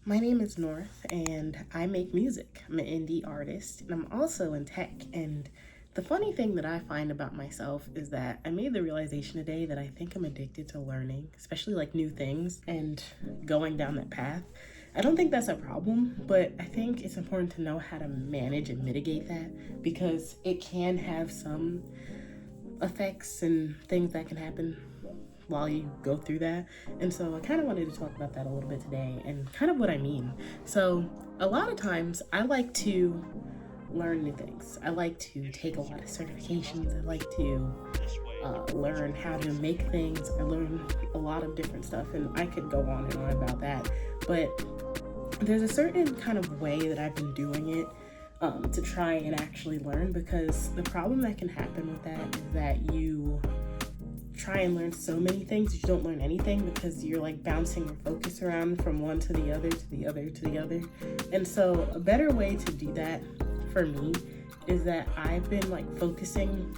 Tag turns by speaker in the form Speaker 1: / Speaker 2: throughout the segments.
Speaker 1: My name is North, and I make music. I'm an indie artist, and I'm also in tech. And the funny thing that I find about myself is that I made the realization today that I think I'm addicted to learning, especially like new things and going down that path. I don't think that's a problem, but I think it's important to know how to manage and mitigate that because it can have some effects and things that can happen while you go through that. And so I kind of wanted to talk about that a little bit today and kind of what I mean. So, a lot of times I like to learn new things. I like to take a lot of certifications. I like to learn how to make things. I learn a lot of different stuff, and I could go on and on about that. But there's a certain kind of way that I've been doing it to try and actually learn because the problem that can happen with that is that you try and learn so many things, you don't learn anything because you're like bouncing your focus around from one to the other, to the other, to the other. And so, a better way to do that for me is that I've been like focusing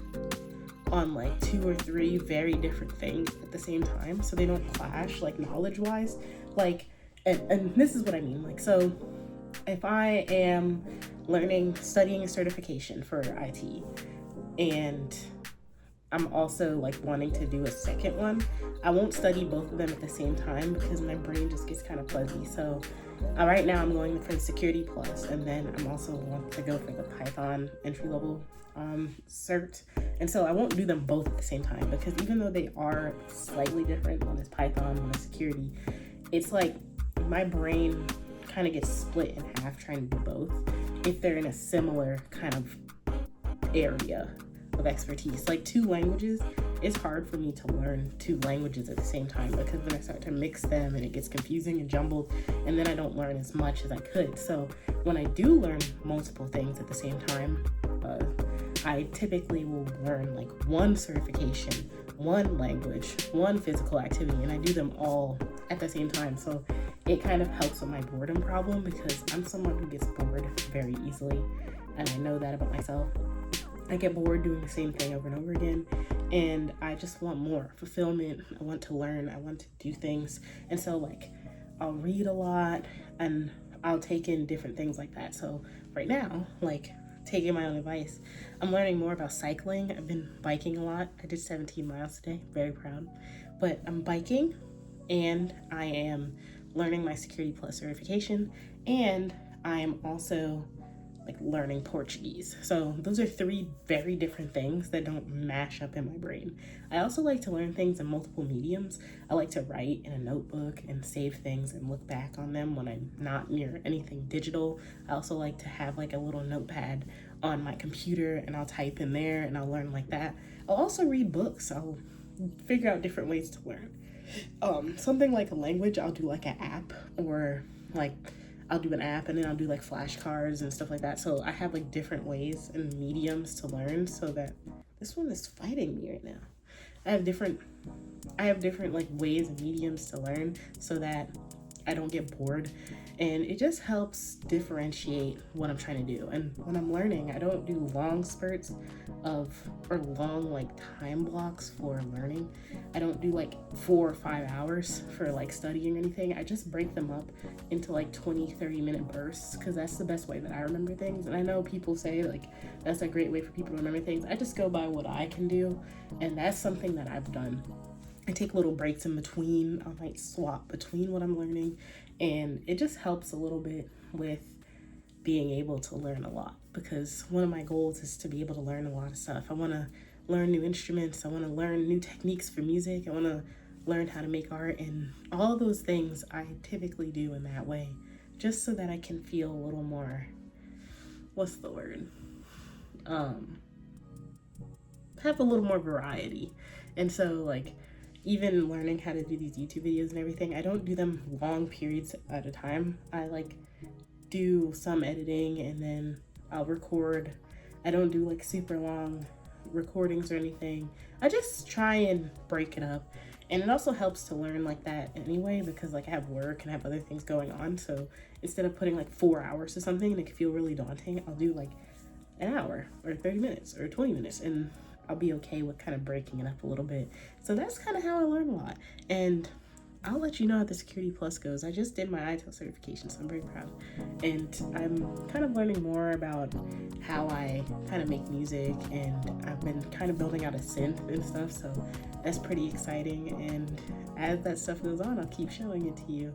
Speaker 1: on like two or three very different things at the same time so they don't clash, like knowledge wise. Like, and this is what I mean. Like, so if I am studying a certification for IT, and I'm also like wanting to do a second one, I won't study both of them at the same time because my brain just gets kind of fuzzy. So right now I'm going for the Security Plus, and then I'm also wanting to go for the Python entry level cert. And so I won't do them both at the same time because even though they are slightly different, one is Python, one is security, it's like my brain kind of gets split in half trying to do both if they're in a similar kind of area of expertise. Like two languages, it's hard for me to learn two languages at the same time because then I start to mix them and it gets confusing and jumbled, and then I don't learn as much as I could. So when I do learn multiple things at the same time, I typically will learn like one certification, one language, one physical activity, and I do them all at the same time. So it kind of helps with my boredom problem because I'm someone who gets bored very easily, and I know that about myself. I get bored doing the same thing over and over again, and I just want more fulfillment. I want to learn, I want to do things. And so like I'll read a lot and I'll take in different things like that. So right now, like taking my own advice, I'm learning more about cycling. I've been biking a lot. I did 17 miles today, very proud. But I'm biking, and I am learning my Security Plus certification, and I am also like learning Portuguese. So those are three very different things that don't mash up in my brain. I also like to learn things in multiple mediums. I like to write in a notebook and save things and look back on them when I'm not near anything digital. I also like to have like a little notepad on my computer, and I'll type in there and I'll learn like that. I'll also read books. I'll figure out different ways to learn. Something like a language, I'll do like an app, or like I'll do an app and then I'll do like flashcards and stuff like that. So I have like different ways and mediums to learn so that this one is fighting me right now. I have different like ways and mediums to learn so that I don't get bored, and it just helps differentiate what I'm trying to do. And when I'm learning, I don't do long spurts or long like time blocks for learning. I don't do like 4 or 5 hours for like studying or anything. I just break them up into like 20-30 minute bursts because that's the best way that I remember things. And I know people say like that's a great way for people to remember things. I just go by what I can do, and that's something that I've done. I take little breaks in between. I might swap between what I'm learning, and it just helps a little bit with being able to learn a lot because one of my goals is to be able to learn a lot of stuff. I want to learn new instruments. I want to learn new techniques for music. I want to learn how to make art, and all those things I typically do in that way just so that I can feel a little more, what's the word? Have a little more variety. And so like even learning how to do these YouTube videos and everything, I don't do them long periods at a time. I like do some editing and then I'll record. I don't do like super long recordings or anything. I just try and break it up. And it also helps to learn like that anyway because like I have work and I have other things going on. So instead of putting like 4 hours to something and it can feel really daunting, I'll do like an hour or 30 minutes or 20 minutes, and I'll be okay with kind of breaking it up a little bit. So that's kind of how I learn a lot. And I'll let you know how the Security Plus goes. I just did my ITIL certification, so I'm very proud. And I'm kind of learning more about how I kind of make music, and I've been kind of building out a synth and stuff, so that's pretty exciting. And as that stuff goes on, I'll keep showing it to you.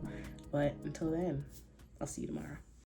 Speaker 1: But until then, I'll see you tomorrow.